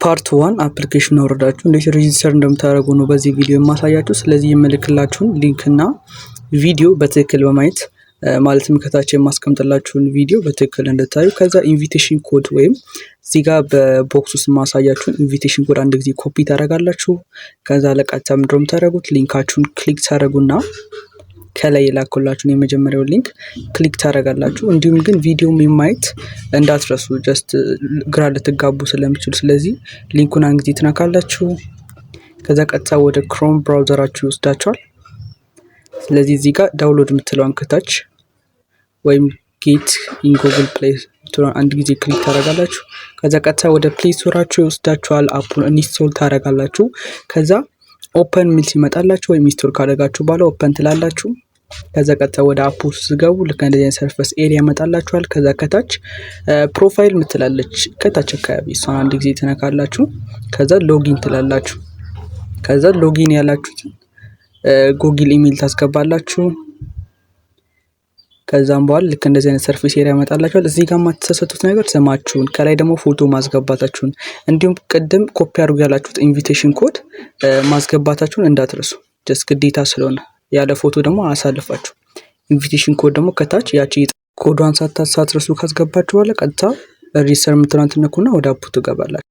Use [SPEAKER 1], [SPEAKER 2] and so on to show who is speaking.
[SPEAKER 1] ፓርት 1 አፕሊኬሽን አወረዳችሁ እንዴት ሬጂስተር እንደምታደርጉ ነው በዚህ ቪዲዮ የማሳያችሁ። ስለዚህ የምልክላችሁን ሊንክ እና ቪዲዮ በትክክል በማየት ማለትም ከታች የማስቀምጥላችሁን ቪዲዮ በትክክል እንድታዩ፣ ከዛ ኢንቪቴሽን ኮድ ወይም እዚህ ጋር በቦክስ ውስጥ ማሳያችሁን ኢንቪቴሽን ኮድ አንድ ጊዜ ኮፒ ታደርጋላችሁ። ከዛ ለቀጥታ ምንድነው የምታደርጉት? ሊንካችሁን ክሊክ ታደርጉና ከላይ የላኩላችሁን የመጀመሪያው ሊንክ ክሊክ ታደርጋላችሁ። እንዲሁም ግን ቪዲዮም ማየት እንዳትረሱ፣ ጀስት ግራ ልትጋቡ ስለሚችሉ፣ ስለዚህ ሊንኩን አንድ ጊዜ ትነካላችሁ። ከዛ ቀጥታ ወደ ክሮም ብራውዘራችሁ ይወስዳችኋል። ስለዚህ እዚህ ጋር ዳውንሎድ የምትለውን ከታች ወይም ጌት ኢን ጉግል ፕሌይ ስቶር አንድ ጊዜ ክሊክ ታደርጋላችሁ። ከዛ ቀጥታ ወደ ፕሌይ ስቶራችሁ ይወስዳችኋል። አፑን ኢንስቶል ታደርጋላችሁ። ከዛ ኦፐን ሚል ሲመጣላችሁ ወይም ኢንስቶል ካደረጋችሁ በኋላ ኦፐን ትላላችሁ። ከዛ ቀጥታ ወደ አፑ ሲገቡ ልክ እንደዚህ አይነት ሰርፈስ ኤሪያ ያመጣላችኋል። ከዛ ከታች ፕሮፋይል ምትላለች ከታች አካባቢ እሷን አንድ ጊዜ ትነካላችሁ። ከዛ ሎጊን ትላላችሁ። ከዛ ሎጊን ያላችሁት ጉግል ኢሜል ታስገባላችሁ። ከዛም በኋላ ልክ እንደዚህ አይነት ሰርፌስ ኤሪያ ያመጣላችኋል። እዚህ ጋር የማትሰሰቱት ነገር ስማችሁን፣ ከላይ ደግሞ ፎቶ ማስገባታችሁን፣ እንዲሁም ቅድም ኮፒ አድርጉ ያላችሁት ኢንቪቴሽን ኮድ ማስገባታችሁን እንዳትረሱ። ጀስት ግዴታ ስለሆነ ያለ ፎቶ ደግሞ አሳልፋችሁ። ኢንቪቴሽን ኮድ ደግሞ ከታች ያቺ ኮዷን ሳትረሱ ካስገባችሁ በኋላ ቀጥታ ሬጂስተር የምትለውን ትነኩና ወደ አፑ ትገባላችሁ።